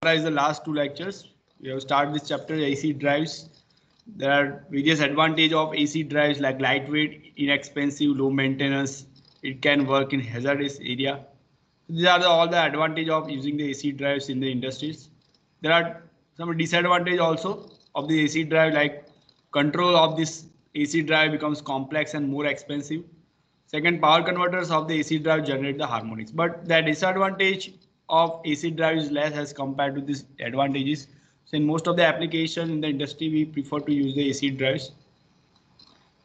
summarize the last two lectures. We have started this chapter AC drives. There are various advantages of AC drives like lightweight, inexpensive, low maintenance. It can work in hazardous area. These are all the advantages of using the AC drives in the industries. There are some disadvantages also of the AC drive, like control of this AC drive becomes complex and more expensive. Second, power converters of the AC drive generate the harmonics, but the disadvantage of AC drive is less as compared to these advantages. So in most of the application in the industry, we prefer to use the AC drives.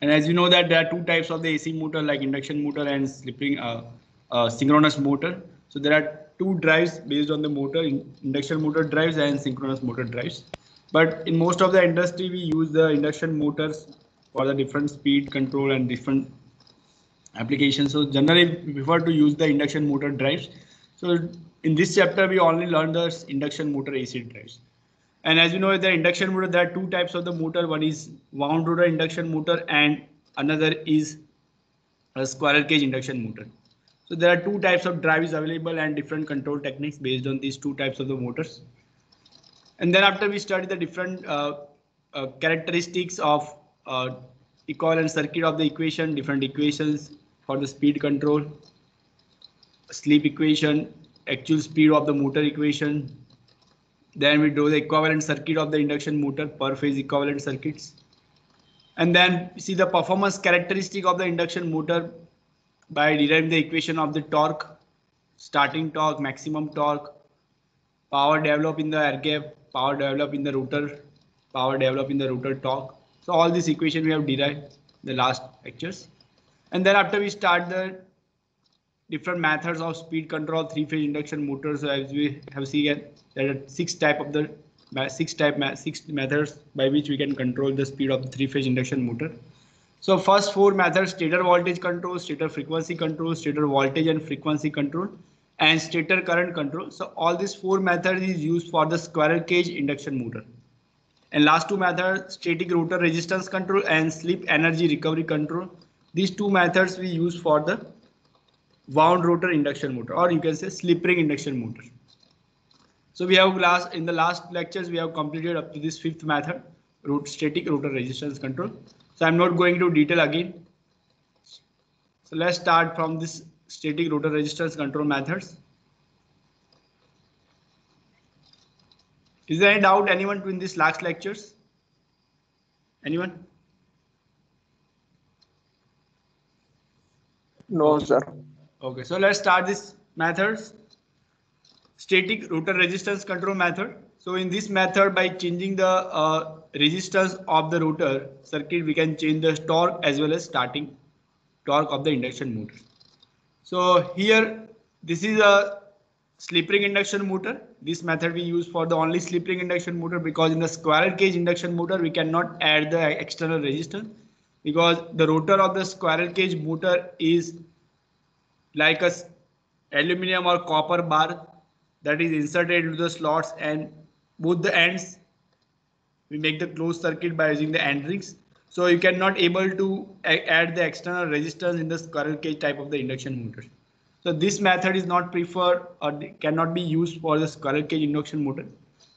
And as you know that there are two types of the AC motor, like induction motor and synchronous motor. So there are two drives based on the motor, induction motor drives and synchronous motor drives. But in most of the industry, we use the induction motors for the different speed control and different applications. So generally we prefer to use the induction motor drives. So in this chapter, we only learn the induction motor AC drives. And as you know, the induction motor, there are two types of the motor. One is wound rotor induction motor and another is a squirrel cage induction motor. So there are two types of drives available and different control techniques based on these two types of the motors. And then after we study the different characteristics of equivalent circuit of the equation, different equations for the speed control, slip equation, actual speed of the motor equation. Then we do the equivalent circuit of the induction motor, per phase equivalent circuits. And then we see the performance characteristic of the induction motor by deriving the equation of the torque, starting torque, maximum torque, power developed in the air gap, power developed in the rotor, power developed in the rotor torque. So all this equation we have derived in the last lectures. And then after we start the different methods of speed control three-phase induction motors. So as we have seen, there are six methods by which we can control the speed of the three-phase induction motor. So first four methods: stator voltage control, stator frequency control, stator voltage and frequency control, and stator current control. So all these four methods is used for the squirrel cage induction motor. And last two methods, static rotor resistance control and slip energy recovery control. These two methods we use for the wound rotor induction motor, or you can say slip ring induction motor. So we have in the last lectures we have completed up to this fifth method, static rotor resistance control. So I'm not going to detail again. So let's start from this static rotor resistance control methods. Is there any doubt anyone in this last lectures? Anyone? No, sir. Okay, so let's start this methods. Static rotor resistance control method. So in this method, by changing the resistance of the rotor circuit, we can change the torque as well as starting torque of the induction motor. So here, this is a slip ring induction motor. This method we use for the only slip ring induction motor, because in the squirrel cage induction motor, we cannot add the external resistance, because the rotor of the squirrel cage motor is like a aluminum or copper bar that is inserted into the slots, and both the ends we make the closed circuit by using the end rings. So you cannot able to add the external resistance in the squirrel cage type of the induction motor. So this method is not preferred or cannot be used for the squirrel cage induction motor.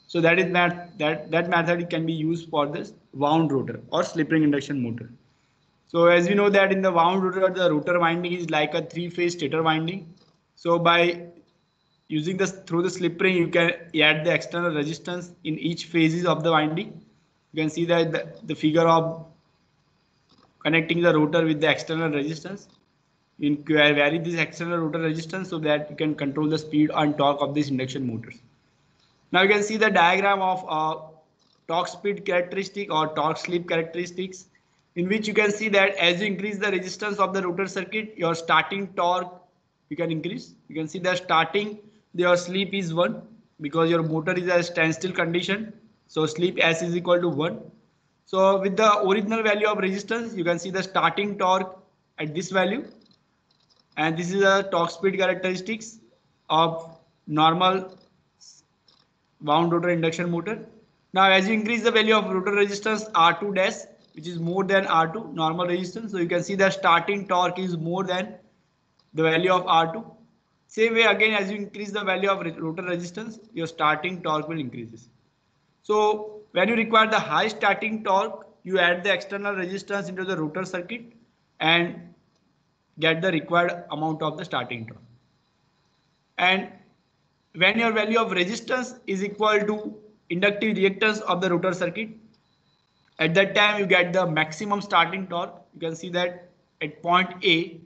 So that is that method can be used for this wound rotor or slip ring induction motor. So as we know that in the wound rotor, the rotor winding is like a three-phase stator winding. So by using this through the slip ring, you can add the external resistance in each phases of the winding. You can see that the figure of connecting the rotor with the external resistance. You can vary this external rotor resistance so that you can control the speed and torque of these induction motors. Now you can see the diagram of torque speed characteristic or torque slip characteristics, in which you can see that as you increase the resistance of the rotor circuit, your starting torque you can increase. You can see that starting your slip is 1 because your motor is a standstill condition. So slip S is equal to 1. So with the original value of resistance, you can see the starting torque at this value. And this is a torque speed characteristics of normal wound rotor induction motor. Now as you increase the value of rotor resistance R2 dash, which is more than R2 normal resistance, so you can see the starting torque is more than the value of R2. Same way again, as you increase the value of rotor resistance, your starting torque will increases. So when you require the high starting torque, you add the external resistance into the rotor circuit and get the required amount of the starting torque. And when your value of resistance is equal to inductive reactance of the rotor circuit, at that time you get the maximum starting torque. You can see that at point A,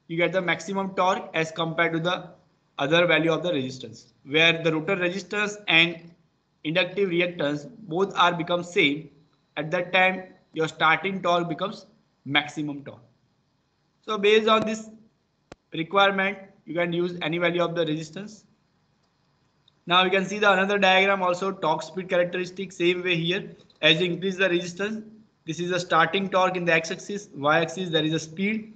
you get the maximum torque as compared to the other value of the resistance, where the rotor resistance and inductive reactance both are become same. At that time, your starting torque becomes maximum torque. So based on this requirement, you can use any value of the resistance. Now you can see the another diagram also, torque speed characteristic. Same way here, as you increase the resistance, this is the starting torque in the x-axis, y-axis there is a speed.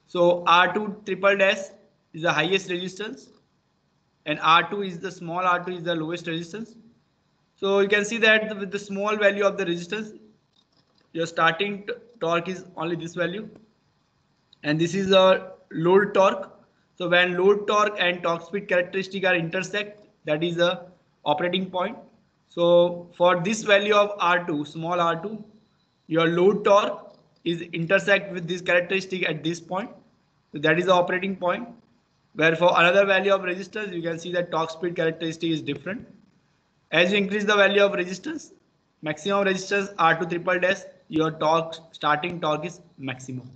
So R2 triple dash is the highest resistance and R2 is the small r2 is the lowest resistance. So you can see that with the small value of the resistance, your starting torque is only this value, and this is a load torque. So when load torque and torque speed characteristic are intersect, that is the operating point. So for this value of R2, small r2, your load torque is intersect with this characteristic at this point. So that is the operating point. Where for another value of resistance, you can see that torque speed characteristic is different. As you increase the value of resistance, maximum resistance R2 triple dash, your torque starting torque is maximum.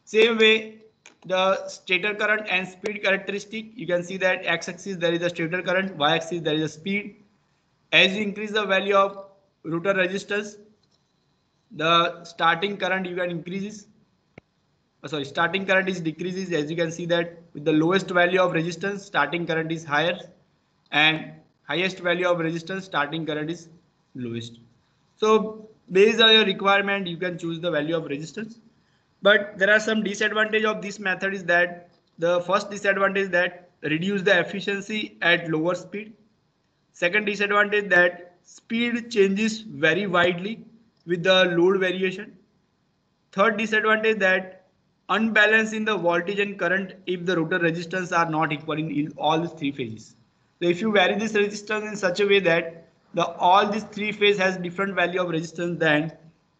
Same way, the stator current and speed characteristic, you can see that x-axis there is a stator current, y-axis there is a speed. As you increase the value of rotor resistance, the starting current you can increases. Starting current is decreases. As you can see that with the lowest value of resistance, starting current is higher, and highest value of resistance, starting current is lowest. So based on your requirement, you can choose the value of resistance. But there are some disadvantage of this method is that the first disadvantage that reduce the efficiency at lower speed. Second disadvantage that speed changes very widely with the load variation. Third disadvantage that unbalance in the voltage and current if the rotor resistance are not equal in all these three phases. So if you vary this resistance in such a way that all these three phase has different value of resistance, then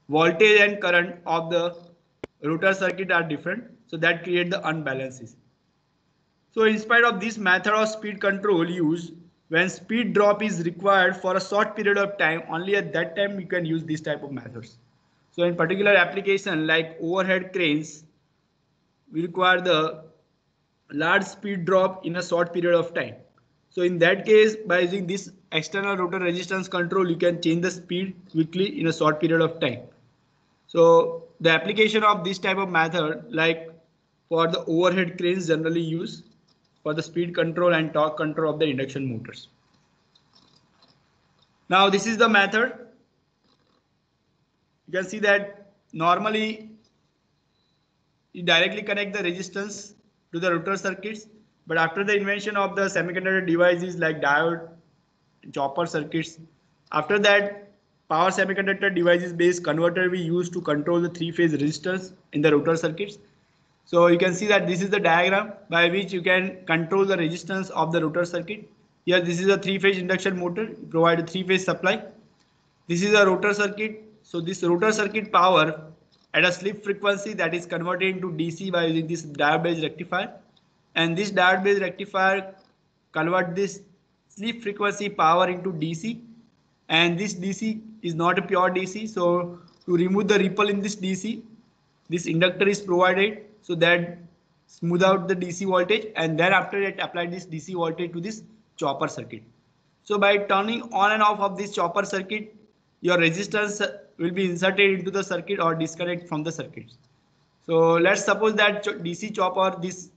voltage and current of the rotor circuit are different, so that create the unbalances. So in spite of this method of speed control used, when speed drop is required for a short period of time, only at that time you can use this type of methods. So in particular application like overhead cranes, we require the large speed drop in a short period of time. So in that case, by using this external rotor resistance control, you can change the speed quickly in a short period of time. So the application of this type of method, like for the overhead cranes, generally used for the speed control and torque control of the induction motors. Now this is the method. You can see that normally you directly connect the resistance to the rotor circuits, but after the invention of the semiconductor devices like diode, chopper circuits, after that power semiconductor devices based converter we use to control the three-phase resistors in the rotor circuits. So you can see that this is the diagram by which you can control the resistance of the rotor circuit. Here this is a three-phase induction motor, provide a three-phase supply. This is a rotor circuit. So this rotor circuit power at a slip frequency that is converted into DC by using this diode based rectifier, and this diode based rectifier convert this slip frequency power into DC, and this DC is not a pure DC. So to remove the ripple in this DC, this inductor is provided so that smooth out the DC voltage, and then after it apply this DC voltage to this chopper circuit. So by turning on and off of this chopper circuit, your resistance will be inserted into the circuit or disconnect from the circuit. So let's suppose that DC chopper, this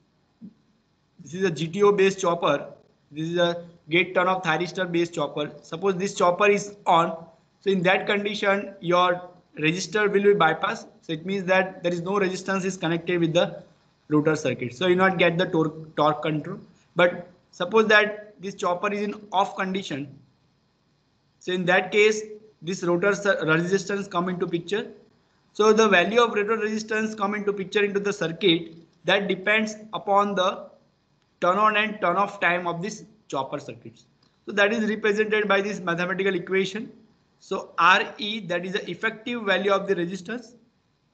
is a GTO based chopper. This is a gate turn off thyristor based chopper. Suppose this chopper is on. So in that condition, your resistor will be bypassed. So it means that there is no resistance is connected with the rotor circuit. So you not get the torque control. But suppose that this chopper is in off condition. So in that case, this rotor resistance come into picture. So the value of rotor resistance come into picture into the circuit, that depends upon the turn on and turn off time of this chopper circuits. So that is represented by this mathematical equation. So Re, that is the effective value of the resistance,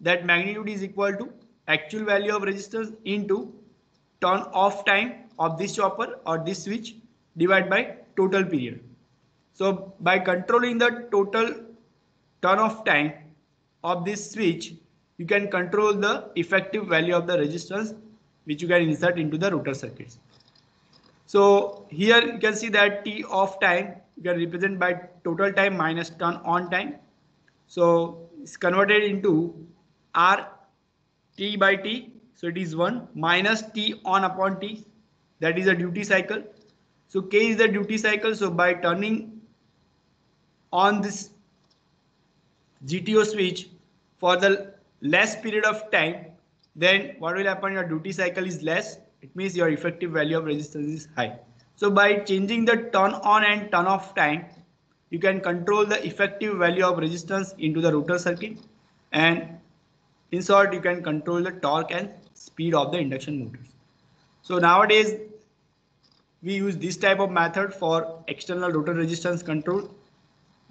that magnitude is equal to actual value of resistance into turn off time of this chopper or this switch divided by total period. So by controlling the total turn off time of this switch, you can control the effective value of the resistance which you can insert into the rotor circuits. So here you can see that T off time you can represent by total time minus turn on time. So it's converted into R T by T. So it is 1 minus T on upon T. That is a duty cycle. So K is the duty cycle. So by turning on this GTO switch for the less period of time, then what will happen? Your duty cycle is less. It means your effective value of resistance is high. So by changing the turn on and turn off time, you can control the effective value of resistance into the rotor circuit, and in short, you can control the torque and speed of the induction motors. So nowadays, we use this type of method for external rotor resistance control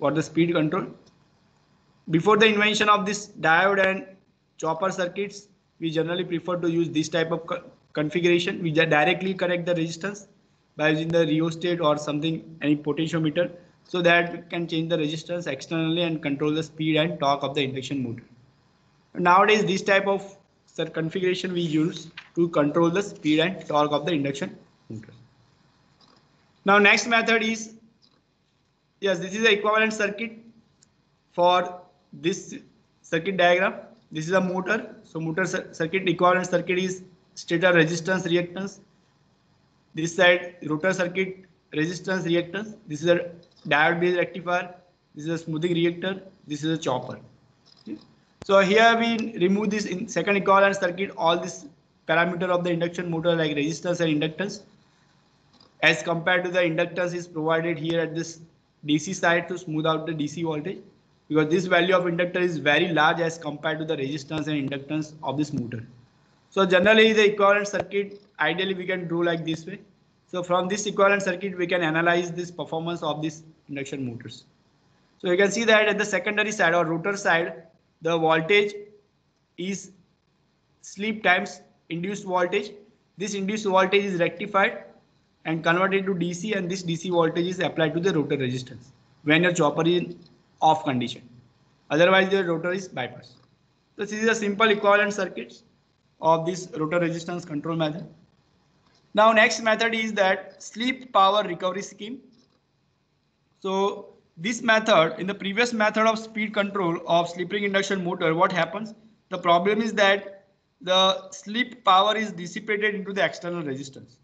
or the speed control. Before the invention of this diode and chopper circuits, we generally prefer to use this type of configuration. We directly connect the resistance by using the rheostat or something, any potentiometer, so that we can change the resistance externally and control the speed and torque of the induction motor. Nowadays, this type of configuration we use to control the speed and torque of the induction motor. Now next method is, yes, this is the equivalent circuit for this circuit diagram. This is a motor. So motor circuit equivalent circuit is stator resistance reactance. This side rotor circuit resistance reactance. This is a diode based rectifier. This is a smoothing reactor. This is a chopper. Okay. So here we remove this in second equivalent circuit, all this parameter of the induction motor like resistance and inductance, as compared to the inductance is provided here at this DC side to smooth out the DC voltage, because this value of inductor is very large as compared to the resistance and inductance of this motor. So generally the equivalent circuit ideally we can do like this way. So from this equivalent circuit we can analyze this performance of these induction motors. So you can see that at the secondary side or rotor side, the voltage is slip times induced voltage. This induced voltage is rectified and converted to DC, and this DC voltage is applied to the rotor resistance when your chopper is in off condition. Otherwise the rotor is bypassed. So this is a simple equivalent circuits of this rotor resistance control method. Now next method is that slip power recovery scheme. So this method, in the previous method of speed control of slip ring induction motor, what happens? The problem is that the slip power is dissipated into the external resistance.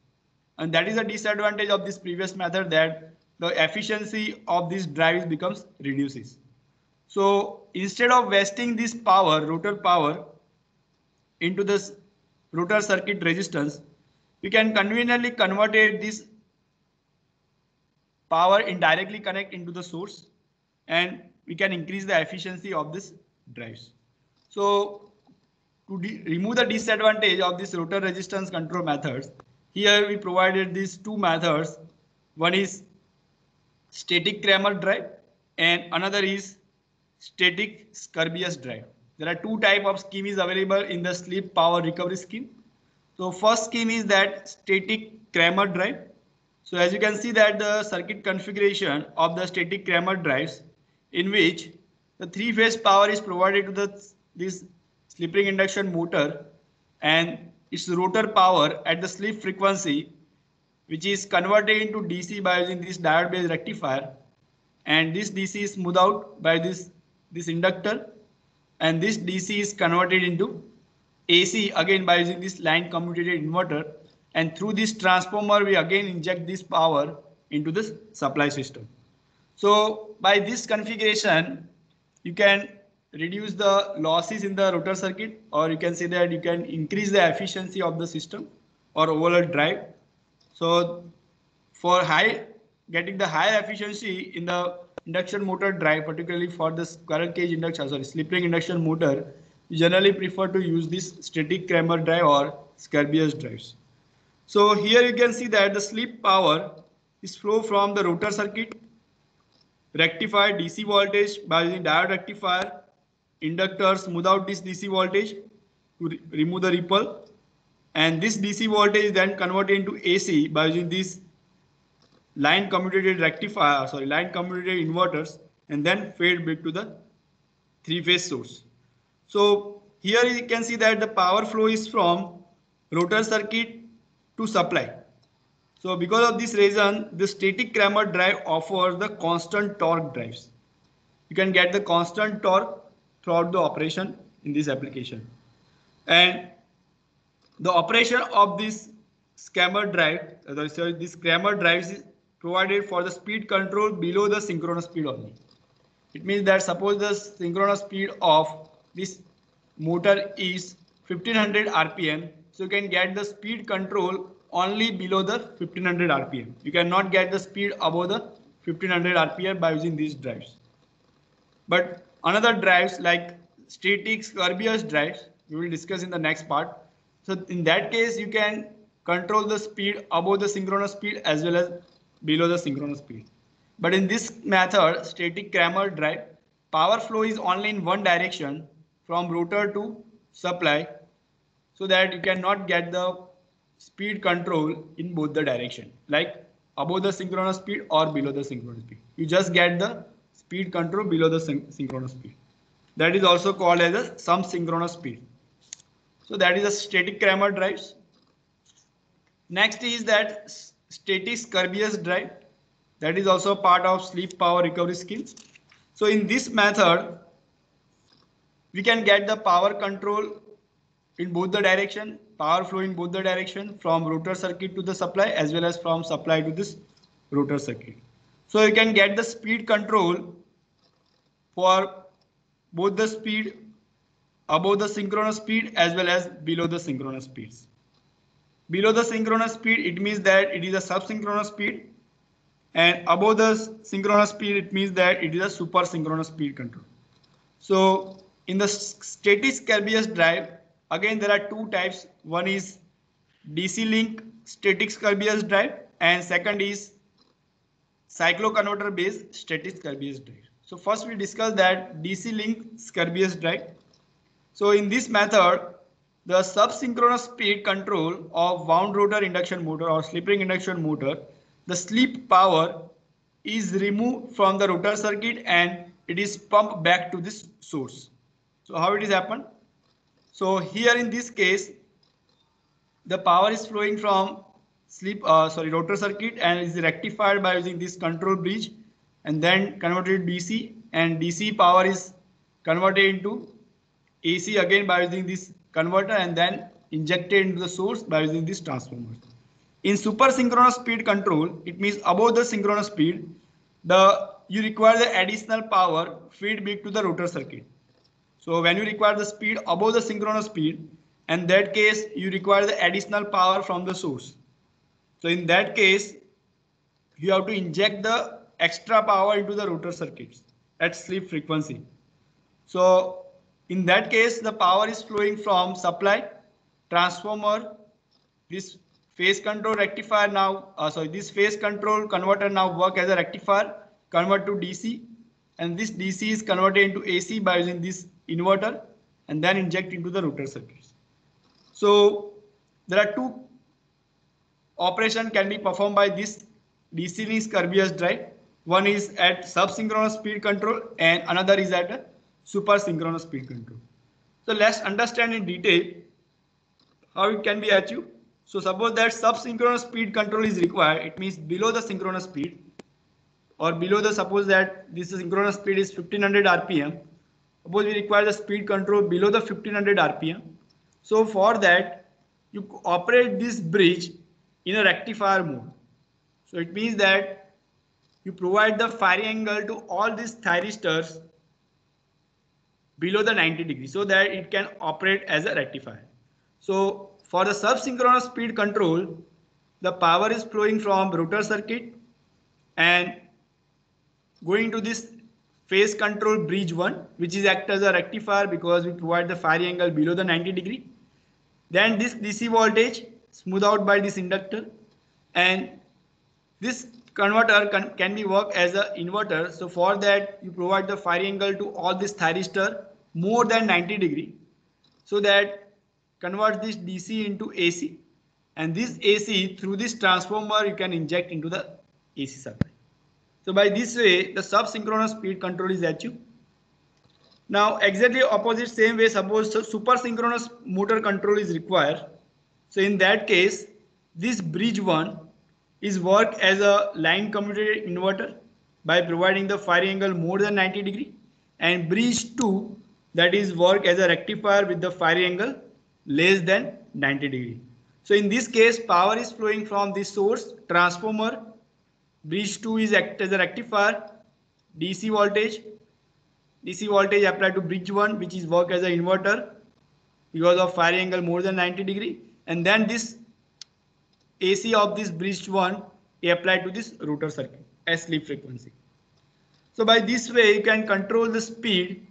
And that is a disadvantage of this previous method, that the efficiency of this drive becomes reduces. So instead of wasting this power, rotor power, into this rotor circuit resistance, we can conveniently convert this power indirectly connect into the source, and we can increase the efficiency of this drives. So to remove the disadvantage of this rotor resistance control methods, here we provided these two methods. One is static Kramer drive and another is static Scabius drive. There are two types of schemes available in the slip power recovery scheme. So first scheme is that static Kramer drive. So as you can see that the circuit configuration of the static Kramer drives, in which the three-phase power is provided to this slip ring induction motor, and its rotor power at the slip frequency, which is converted into DC by using this diode based rectifier, and this DC is smoothed out by this inductor, and this DC is converted into AC again by using this line commutated inverter, and through this transformer we again inject this power into this supply system. So by this configuration you can reduce the losses in the rotor circuit, or you can say that you can increase the efficiency of the system or overall drive. So for getting the higher efficiency in the induction motor drive, particularly for the squirrel cage induction, slip ring induction motor, we generally prefer to use this static Kramer drive or Scabius drives. So here you can see that the slip power is flow from the rotor circuit, rectify DC voltage by using diode rectifier, inductor smooth out this DC voltage to remove the ripple, and this DC voltage is then converted into AC by using this line commutated inverters, and then fed back to the three-phase source. So here you can see that the power flow is from rotor circuit to supply. So because of this reason, the static Kramer drive offers the constant torque drives. You can get the constant torque throughout the operation in this application. And the operation of this Kramer drive, this Kramer drive is provided for the speed control below the synchronous speed only. It means that suppose the synchronous speed of this motor is 1500 RPM, so you can get the speed control only below the 1500 RPM. You cannot get the speed above the 1500 RPM by using these drives. But another drives like static Kirby-Yash drives, we will discuss in the next part. So in that case, you can control the speed above the synchronous speed as well as below the synchronous speed. But in this method, static Kramer drive, power flow is only in one direction from rotor to supply, so that you cannot get the speed control in both the direction, like above the synchronous speed or below the synchronous speed. You just get the speed control below the synchronous speed. That is also called as a some synchronous speed. So that is a static Kramer drives. Next is that static Kirby-Yash drive. That is also part of slip power recovery scheme. So in this method, we can get the power control in both the direction, power flow in both the direction from rotor circuit to the supply as well as from supply to this rotor circuit. So you can get the speed control for both the speed above the synchronous speed as well as below the synchronous speeds. Below the synchronous speed, it means that it is a subsynchronous speed, and above the synchronous speed, it means that it is a super synchronous speed control. So in the static Kirby-Yash drive, again there are two types. One is DC link static Kirby-Yash drive, and second is cycloconverter based static Kirby-Yash drive. So first we discuss that DC link Kirby-Yash drive. So in this method, the subsynchronous speed control of wound rotor induction motor or slip ring induction motor, the slip power is removed from the rotor circuit and it is pumped back to this source. So how it is happen? So here in this case, the power is flowing from rotor circuit and is rectified by using this control bridge and then converted to DC, and DC power is converted into AC again by using this converter and then injected into the source by using this transformer. In super synchronous speed control, it means above the synchronous speed, you require the additional power feedback to the rotor circuit. So when you require the speed above the synchronous speed, in that case you require the additional power from the source. So in that case, you have to inject the extra power into the rotor circuits at slip frequency. So in that case, the power is flowing from supply, transformer, this phase control rectifier now, this phase control converter now work as a rectifier, convert to DC, and this DC is converted into AC by using this inverter and then inject into the rotor circuits. So there are two operations can be performed by this DC link Kirby-Yash drive. One is at subsynchronous speed control and another is at a super synchronous speed control. So let's understand in detail how it can be achieved. So suppose that subsynchronous speed control is required, it means below the synchronous speed or below the, suppose that this synchronous speed is 1500 RPM. Suppose we require the speed control below the 1500 RPM. So for that, you operate this bridge in a rectifier mode. So it means that you provide the firing angle to all these thyristors below the 90 degrees so that it can operate as a rectifier. So for the subsynchronous speed control, the power is flowing from rotor circuit and going to this phase control bridge 1, which is act as a rectifier because we provide the firing angle below the 90 degree. Then this DC voltage smoothed out by this inductor, and this converter can be worked as an inverter. So for that you provide the firing angle to all this thyristor more than 90 degree, so that converts this DC into AC, and this AC through this transformer you can inject into the AC supply. So by this way the sub-synchronous speed control is achieved. Now exactly opposite same way, suppose super synchronous motor control is required. So in that case this bridge 1 is work as a line commutated inverter by providing the firing angle more than 90 degree, and bridge 2 that is work as a rectifier with the firing angle less than 90 degree. So in this case power is flowing from this source transformer, bridge 2 is act as a rectifier, DC voltage applied to bridge 1 which is work as an inverter because of firing angle more than 90 degree, and then this AC of this bridge 1 is applied to this rotor circuit as slip frequency. So by this way you can control the speed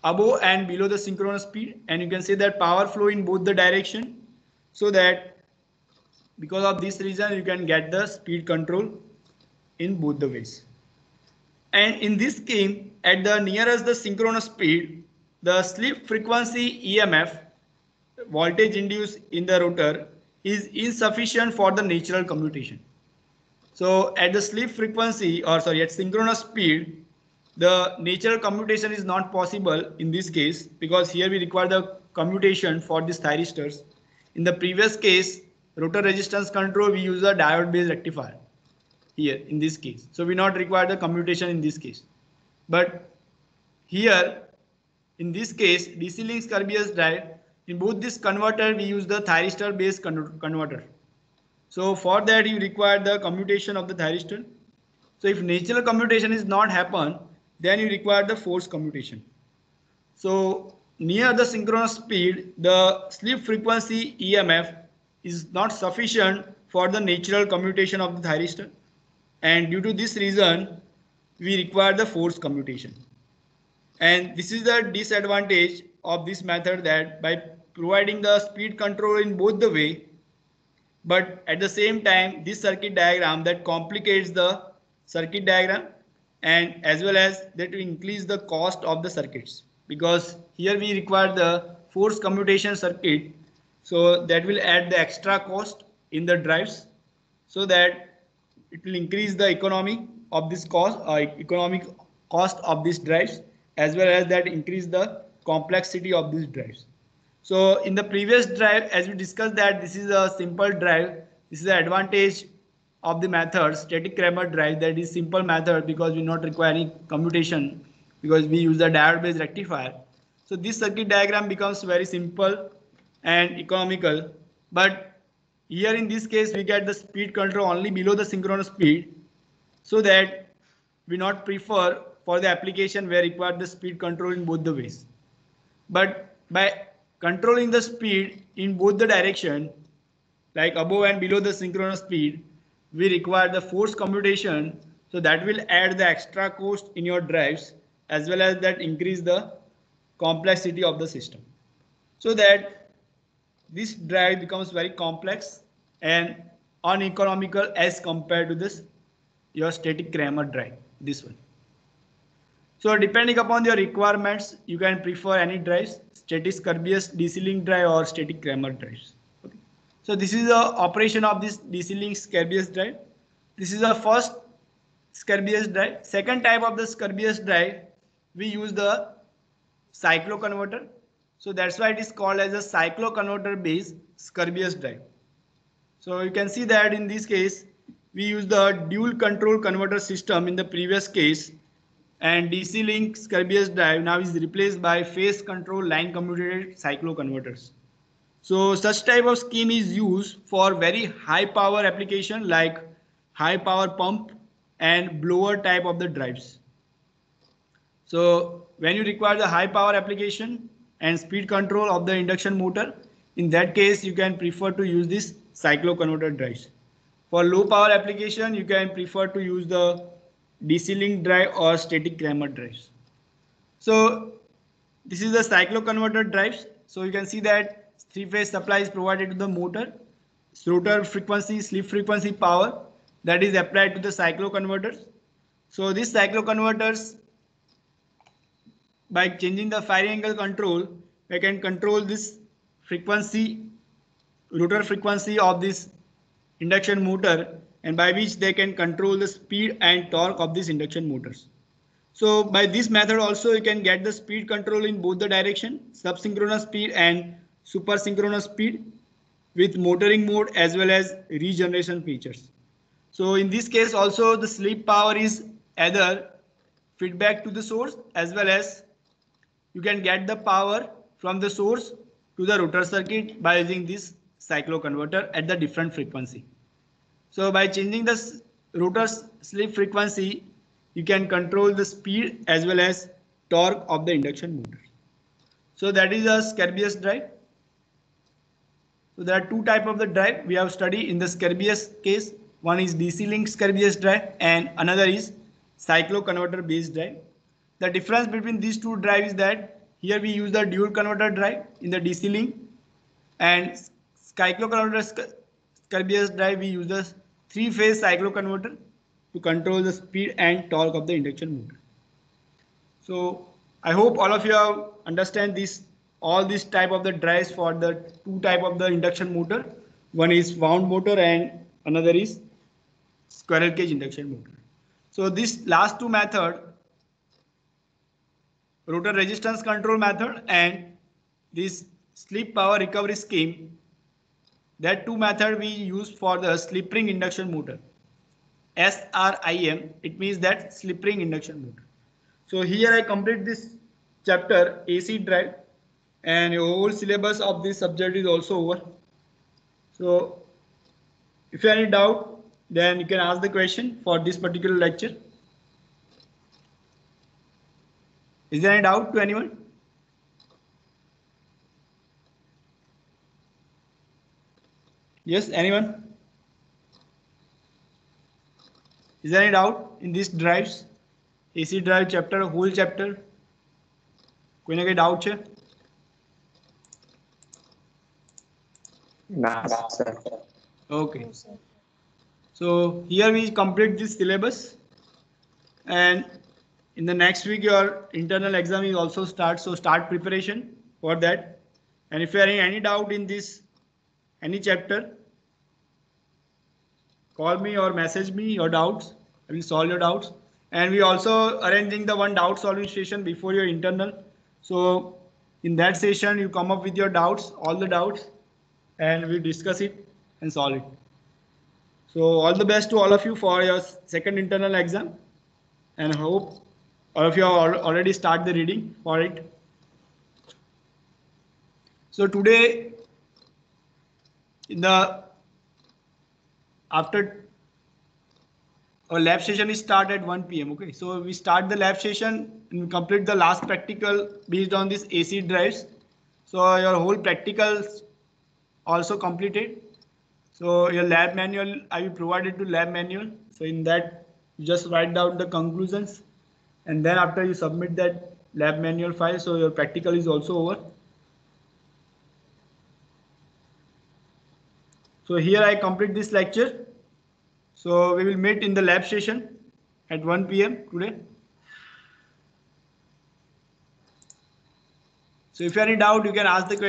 above and below the synchronous speed, and you can say that power flow in both the direction, so that because of this reason you can get the speed control in both the ways. And in this scheme, at the nearest the synchronous speed, the slip frequency EMF voltage induced in the rotor is insufficient for the natural commutation. So at the slip frequency, or sorry, at synchronous speed, the natural commutation is not possible in this case, because here we require the commutation for these thyristors. In the previous case, rotor resistance control, we use a diode based rectifier here in this case. So we not require the commutation in this case. But here in this case, DC link Scurbius drive, in both this converter we use the thyristor based converter. So for that you require the commutation of the thyristor. So if natural commutation is not happen, then you require the forced commutation. So near the synchronous speed, the slip frequency EMF is not sufficient for the natural commutation of the thyristor, and due to this reason we require the forced commutation. And this is the disadvantage of this method, that by providing the speed control in both the way, but at the same time this circuit diagram that complicates the circuit diagram, and as well as that will increase the cost of the circuits, because here we require the forced commutation circuit, so that will add the extra cost in the drives, so that it will increase the economic of this cost, economic cost of these drives, as well as that increase the complexity of these drives. So in the previous drive, as we discussed, that this is a simple drive. This is the advantage of the method static Kramer drive, that is simple method because we not require any commutation because we use the diode based rectifier. So this circuit diagram becomes very simple and economical. But here in this case we get the speed control only below the synchronous speed, so that we not prefer for the application where require the speed control in both the ways. But by controlling the speed in both the direction, like above and below the synchronous speed, we require the forced commutation, so that will add the extra cost in your drives, as well as that increase the complexity of the system, so that this drive becomes very complex and uneconomical as compared to this your static Kramer drive, this one. So depending upon your requirements, you can prefer any drives, static Scurbius DC link drive or static Kramer drives. Okay. So this is the operation of this DC link Scurbius drive. This is the first Scurbius drive. Second type of the Scurbius drive, we use the cycloconverter. So that's why it is called as a cycloconverter based Scurbius drive. So you can see that in this case we use the dual control converter system in the previous case, and DC link Scurbius drive now is replaced by phase control line commutated cycloconverters. So such type of scheme is used for very high power application like high power pump and blower type of the drives. So when you require the high power application and speed control of the induction motor, in that case you can prefer to use this cycloconverter drives. For low power application you can prefer to use the DC link drive or static Kramer drives. So this is the cycloconverter drives. So you can see that three-phase supply is provided to the motor. rotor frequency, slip frequency power that is applied to the cycloconverters. So these cycloconverters, by changing the firing angle control, we can control this frequency, rotor frequency of this induction motor, and by which they can control the speed and torque of these induction motors. So by this method also you can get the speed control in both the direction, subsynchronous speed and supersynchronous speed with motoring mode as well as regeneration features. So in this case also the slip power is either feedback to the source as well as you can get the power from the source to the rotor circuit by using this cycloconverter at the different frequency. So by changing the rotor slip frequency, you can control the speed as well as torque of the induction motor. So that is a Scabius drive. So there are two types of the drive we have studied in the Scabius case. One is DC link Scabius drive and another is cycloconverter based drive. The difference between these two drives is that here we use the dual converter drive in the DC link, and cycloconverter Scabius drive we use the three-phase cycloconverter to control the speed and torque of the induction motor. So I hope all of you understand all these type of the drives for the two type of the induction motor. One is wound motor and another is squirrel cage induction motor. So this last two method, rotor resistance control method and this slip power recovery scheme, that two method we use for the slip ring induction motor. SRIM, it means that slip ring induction motor. So here I complete this chapter AC drive, and your whole syllabus of this subject is also over. So if you have any doubt, then you can ask the question for this particular lecture. Is there any doubt to anyone? Yes, anyone? Is there any doubt in these drives? AC drive chapter, whole chapter? कोई ना कोई doubt है? No, sir. Okay. So here we complete this syllabus, and in the next week your internal exam is also start. So start preparation for that. And if you are in any doubt in this, any chapter, call me or message me your doubts. I will solve your doubts. And we also arranging the one doubt solving session before your internal. So in that session, you come up with your doubts, all the doubts, and we discuss it and solve it. So all the best to all of you for your second internal exam, and hope all of you have already start the reading for it. So today, in the after our lab session is start at 1 p.m. Okay, so we start the lab session and complete the last practical based on this AC drives. So your whole practicals also completed. So your lab manual, I will provide it to lab manual. So in that, you just write down the conclusions, and then after you submit that lab manual file, so your practical is also over. So here I complete this lecture. So we will meet in the lab session at 1 p.m. today. So if you have any doubt, you can ask the question.